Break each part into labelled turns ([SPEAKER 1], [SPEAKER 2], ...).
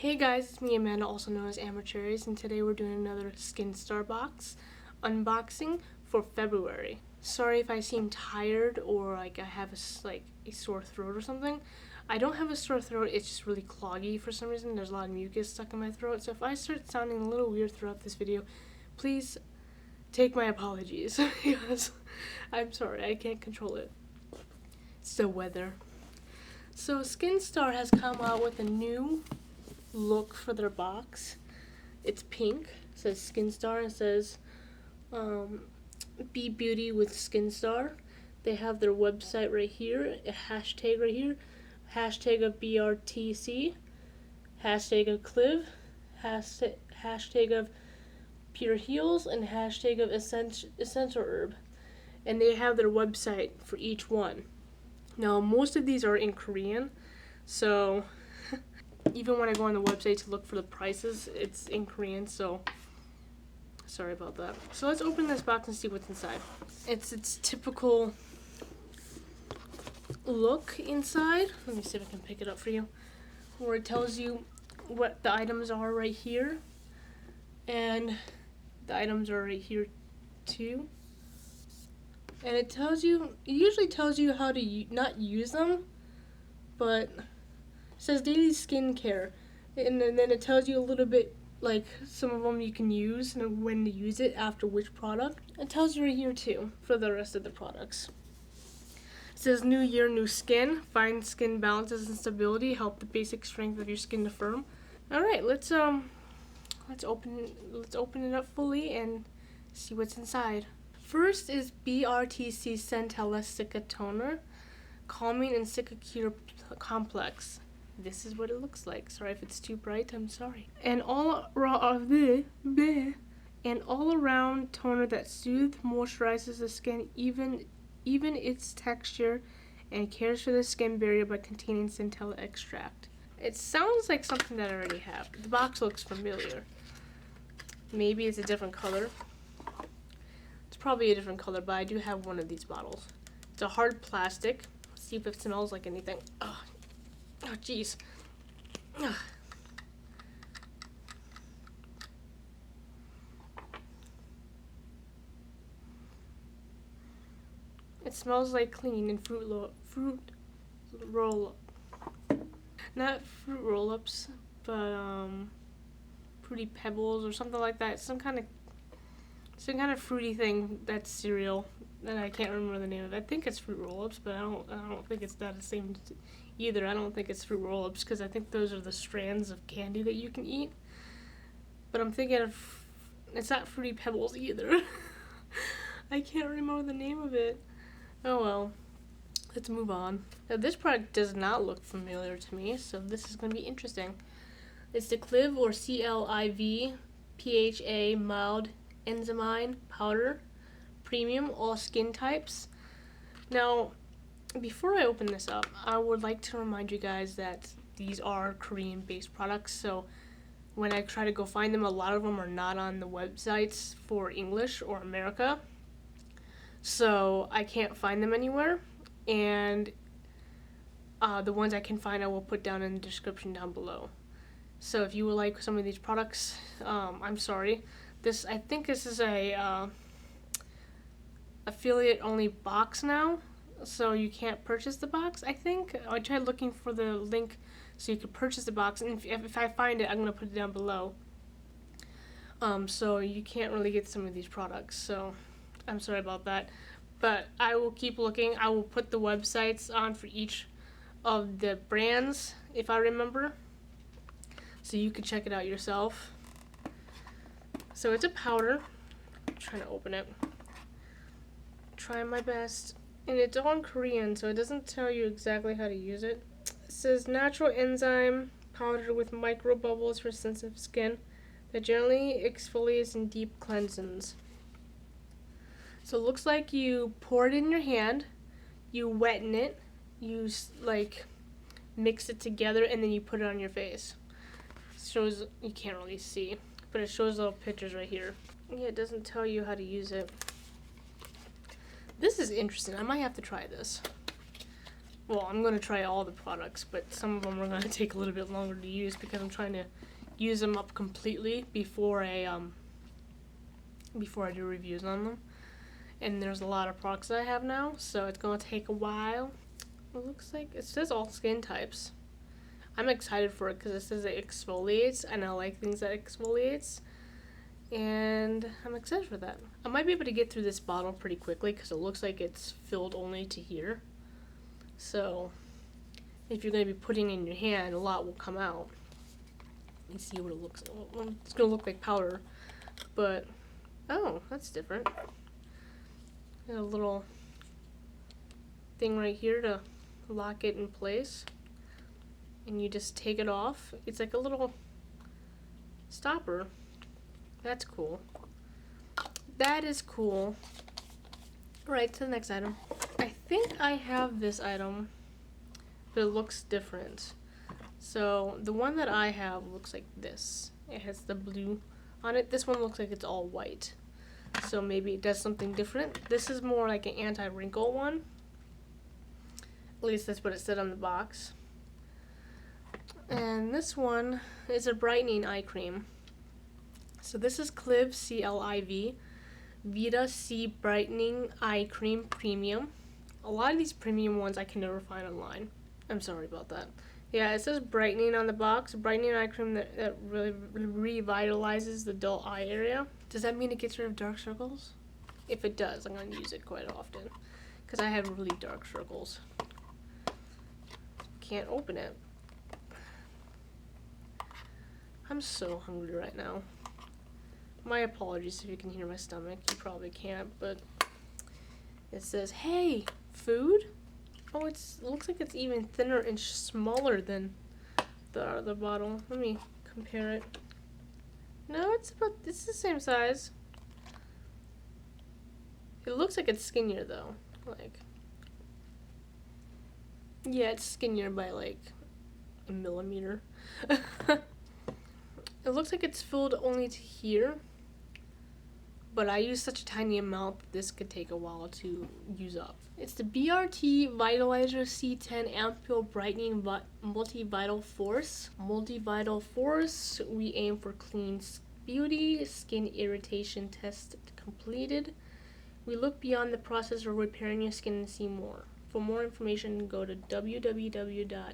[SPEAKER 1] Hey guys, it's me Amanda, also known as Amateur's, and today we're doing another SkinStar box unboxing for February. Sorry if I seem tired or like I have a sore throat or something. I don't have a sore throat, it's just really cloggy for some reason. There's a lot of mucus stuck in my throat, so if I start sounding a little weird throughout this video, please take my apologies because I'm sorry, I can't control it. It's the weather. So SkinStar has come out with a new look for their box. It's pink. It says SkinStar. It says Be Beauty with SkinStar. They have their website right here, a hashtag right here, hashtag of BRTC, hashtag of CLIV, hashtag of Pure Heals, and hashtag of EssenHERB. And they have their website for each one. Now most of these are in Korean, so even when I go on the website to look for the prices, it's in Korean, so sorry about that. So let's open this box and see what's inside. It's its typical look inside. Let me see if I can pick it up for you. Where it tells you what the items are right here. And the items are right here too. And it usually tells you how to not use them, but it says daily skincare, and then it tells you a little bit like some of them you can use and when to use it after which product. It tells you right here too for the rest of the products. It says new year, new skin, find skin balances and stability, help the basic strength of your skin to firm. All right, let's open it up fully and see what's inside. First is BRTC Centella Cica Toner, Calming and Cica Cure Complex. This is what it looks like. Sorry if it's too bright, I'm sorry. An all-around toner that soothes, moisturizes the skin, even its texture, and cares for the skin barrier by containing Centella extract. It sounds like something that I already have. The box looks familiar. Maybe it's a different color. It's probably a different color, but I do have one of these bottles. It's a hard plastic. Let's see if it smells like anything. Oh, jeez. It smells like clean and fruit roll-up. Not fruit roll-ups, but fruity pebbles or something like that. Some kind of fruity thing that's cereal, and I can't remember the name of it. I think it's fruit roll-ups, but I don't think it's that the same either. I don't think it's fruit roll-ups because I think those are the strands of candy that you can eat. But I'm thinking of, it's not fruity pebbles either. I can't remember the name of it. Oh well, let's move on. Now this product does not look familiar to me, so this is going to be interesting. It's the CLIV or CLIV PHA mild Enzyme powder, premium, all skin types. Now, before I open this up, I would like to remind you guys that these are Korean-based products, so when I try to go find them, a lot of them are not on the websites for English or America, so I can't find them anywhere, and the ones I can find I will put down in the description down below. So if you would like some of these products, I'm sorry. I think this is a affiliate only box now, so you can't purchase the box. I think I tried looking for the link so you could purchase the box, and if I find it, I'm gonna put it down below. So you can't really get some of these products, so I'm sorry about that, but I will keep looking. I will put the websites on for each of the brands if I remember, so you can check it out yourself. So it's a powder. I'm trying to open it. Trying my best. And it's all in Korean, so it doesn't tell you exactly how to use it. It says natural enzyme powder with micro bubbles for sensitive skin that gently exfoliates and deep cleanses. So it looks like you pour it in your hand, you wetten it, you mix it together, and then you put it on your face. It shows, you can't really see, but it shows little pictures right here. Yeah, it doesn't tell you how to use it. This is interesting. I might have to try this. well, I'm going to try all the products, but some of them are going to take a little bit longer to use because I'm trying to use them up completely before I do reviews on them. And there's a lot of products that I have now, so it's going to take a while. It looks like it says all skin types. I'm excited for it because it says it exfoliates, and I like things that exfoliates. And I'm excited for that. I might be able to get through this bottle pretty quickly because it looks like it's filled only to here. So if you're going to be putting it in your hand, a lot will come out. Let's see what it looks like. Well, it's going to look like powder, but oh, that's different. Got a little thing right here to lock it in place, and you just take it off. It's like a little stopper. That's cool. That is cool. Alright, to the next item. I think I have this item, but it looks different. So the one that I have looks like this. It has the blue on it. This one looks like it's all white. So maybe it does something different. This is more like an anti-wrinkle one. At least that's what it said on the box. And this one is a brightening eye cream. So this is CLIV, CLIV, Vita C Brightening Eye Cream Premium. A lot of these premium ones I can never find online. I'm sorry about that. Yeah, it says brightening on the box. Brightening eye cream that really revitalizes the dull eye area. Does that mean it gets rid of dark circles? If it does, I'm going to use it quite often. Because I have really dark circles. Can't open it. I'm so hungry right now. My apologies if you can hear my stomach. You probably can't, but it says, hey, food? Oh, it looks like it's even thinner and smaller than the other bottle. Let me compare it. No, it's the same size. It looks like it's skinnier though. Like, yeah, it's skinnier by like a millimeter. It looks like it's filled only to here, but I use such a tiny amount that this could take a while to use up. It's the BRT Vitalizer C10 Ampoule Brightening Multi-Vital Force. Multi-Vital Force, we aim for clean beauty, skin irritation test completed. We look beyond the process of repairing your skin and see more. For more information, go to www.brtc.co.kr.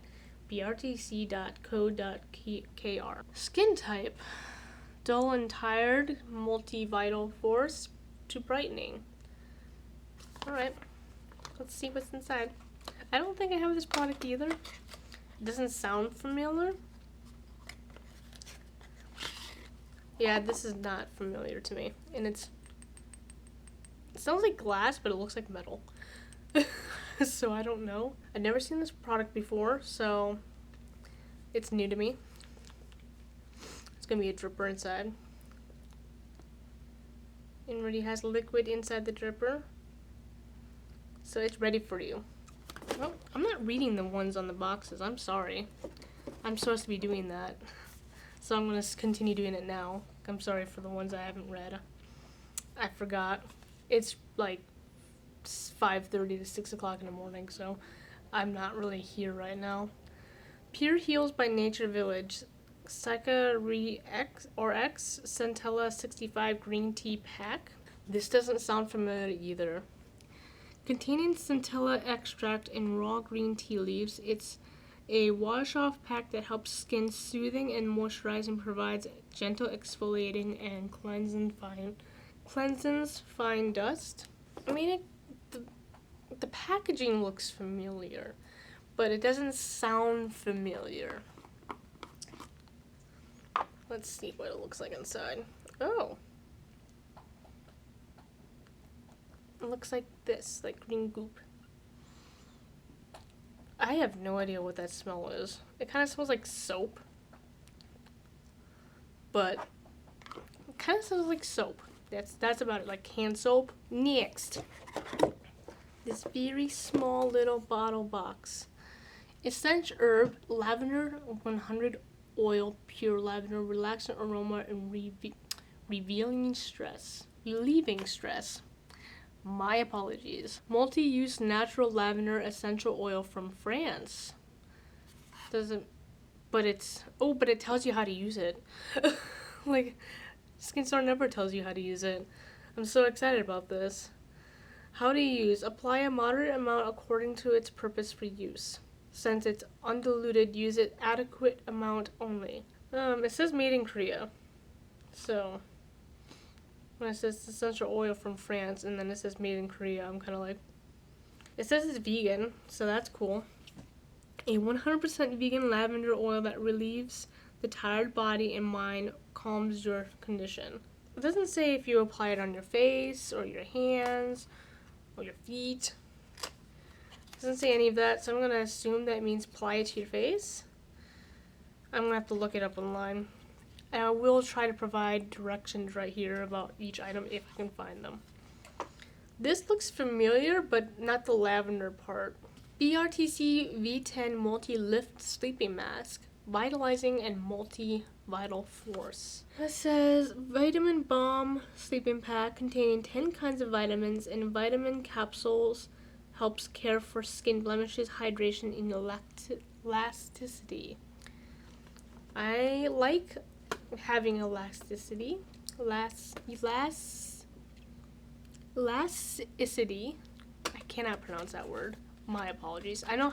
[SPEAKER 1] Skin type: dull and tired, multi-vital force to brightening. Alright, let's see what's inside. I don't think I have this product either. It doesn't sound familiar. Yeah, this is not familiar to me. And it sounds like glass, but it looks like metal. So I don't know. I've never seen this product before, so it's new to me. It's gonna be a dripper inside. It already has liquid inside the dripper, so it's ready for you. Well, I'm not reading the ones on the boxes. I'm sorry. I'm supposed to be doing that, so I'm gonna continue doing it now. I'm sorry for the ones I haven't read. I forgot. It's like 5:30 to 6 o'clock in the morning, so I'm not really here right now. Pure Heals by Nature Village, Cica X Centella 65 green tea pack. This doesn't sound familiar either. Containing Centella extract and raw green tea leaves, it's a wash-off pack that helps skin soothing and moisturizing, provides gentle exfoliating and cleanses fine dust. I mean, the packaging looks familiar, but it doesn't sound familiar. Let's see what it looks like inside. Oh. It looks like this, like green goop. I have no idea what that smell is. It kind of smells like soap. But it kind of smells like soap. That's about it, like hand soap. Next. This very small little bottle box. EssenHERB Lavender 100 Oil Pure Lavender, relaxing aroma and relieving stress. My apologies. Multi-use natural lavender essential oil from France. Doesn't, but it's, oh, but it tells you how to use it. Like, SkinStar never tells you how to use it. I'm so excited about this. How to use. Apply a moderate amount according to its purpose for use. Since it's undiluted, use it adequate amount only. It says made in Korea. So, when it says essential oil from France and then it says made in Korea, I'm kind of like, it says it's vegan, so that's cool. A 100% vegan lavender oil that relieves the tired body and mind, calms your condition. It doesn't say if you apply it on your face or your hands or your feet. It doesn't say any of that, so I'm going to assume that means apply it to your face. I'm going to have to look it up online. And I will try to provide directions right here about each item if I can find them. This looks familiar, but not the lavender part. BRTC V10 Multi-Lift Sleeping Mask. Vitalizing and multi-vital force. It says vitamin bomb sleeping pack containing 10 kinds of vitamins and vitamin capsules helps care for skin blemishes, hydration, and elasticity. I like having elasticity. Elasticity. I cannot pronounce that word. My apologies. I know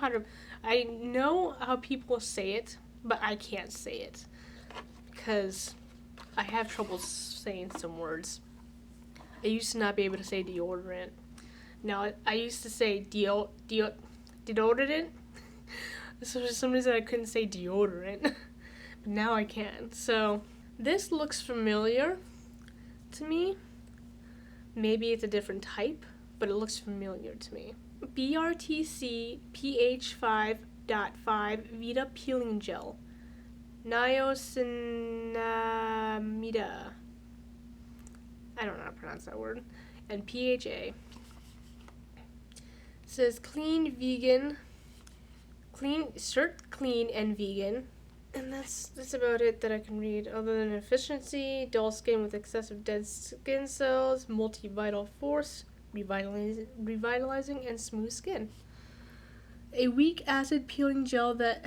[SPEAKER 1] how people say it, but I can't say it because I have trouble saying some words. I used to not be able to say deodorant. Now I used to say deodorant. So for some reason I couldn't say deodorant, but now I can. So this looks familiar to me. Maybe it's a different type, but it looks familiar to me. BRTC pH 5.5 Vita Peeling Gel. Niacinamide. I don't know how to pronounce that word. And PHA. It says clean and vegan. And that's about it that I can read. Other than efficiency, dull skin with excessive dead skin cells, multi-vital force, revitalizing and smooth skin. A weak acid peeling gel that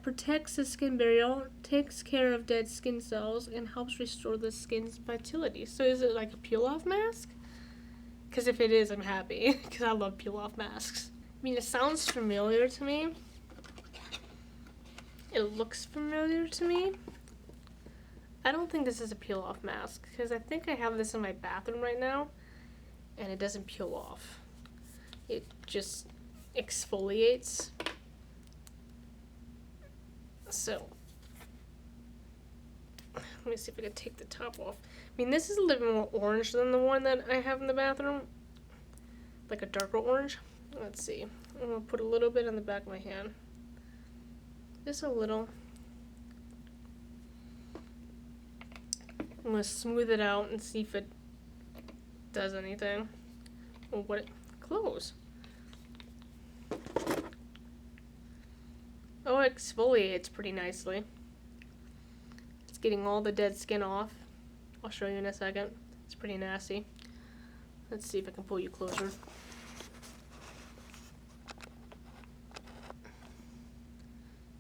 [SPEAKER 1] protects the skin barrier, takes care of dead skin cells, and helps restore the skin's vitality. So is it like a peel-off mask? Because if it is, I'm happy, because I love peel-off masks. I mean, it sounds familiar to me. It looks familiar to me. I don't think this is a peel-off mask, because I think I have this in my bathroom right now, and it doesn't peel off. It just exfoliates. So, let me see if I can take the top off. I mean, this is a little bit more orange than the one that I have in the bathroom. Like a darker orange. Let's see. I'm going to put a little bit on the back of my hand. Just a little. I'm going to smooth it out and see if it does anything. Oh, what it close. Oh, it exfoliates pretty nicely. It's getting all the dead skin off. I'll show you in a second. It's pretty nasty. Let's see if I can pull you closer.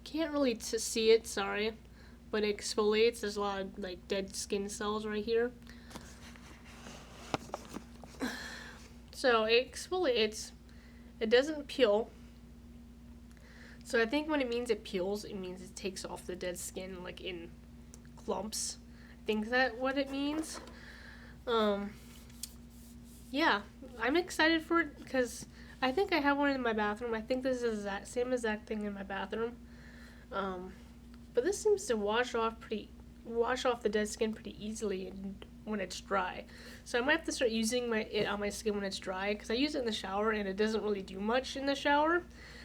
[SPEAKER 1] Can't really see it, sorry, but it exfoliates. There's a lot of like dead skin cells right here. So it exfoliates. It doesn't peel. So I think when it means it peels, it means it takes off the dead skin like in clumps. I think that's what it means. Yeah, I'm excited for it because I think I have one in my bathroom. I think this is that same exact thing in my bathroom. But this seems to wash off the dead skin pretty easily when it's dry. So I might have to start using it on my skin when it's dry because I use it in the shower and it doesn't really do much in the shower.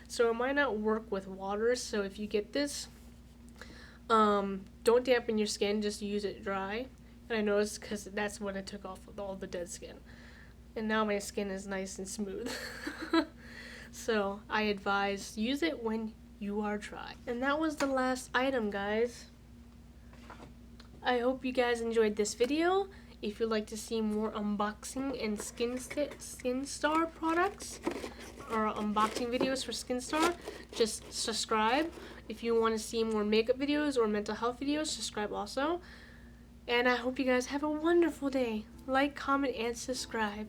[SPEAKER 1] So it might not work with water. So if you get this, don't dampen your skin, just use it dry. And I noticed because that's when I took off all the dead skin. And now my skin is nice and smooth. So I advise use it when you are dry. And that was the last item, guys. I hope you guys enjoyed this video. If you'd like to see more unboxing and SkinStar products or unboxing videos for SkinStar, just subscribe. If you want to see more makeup videos or mental health videos, subscribe also. And I hope you guys have a wonderful day. Like, comment, and subscribe.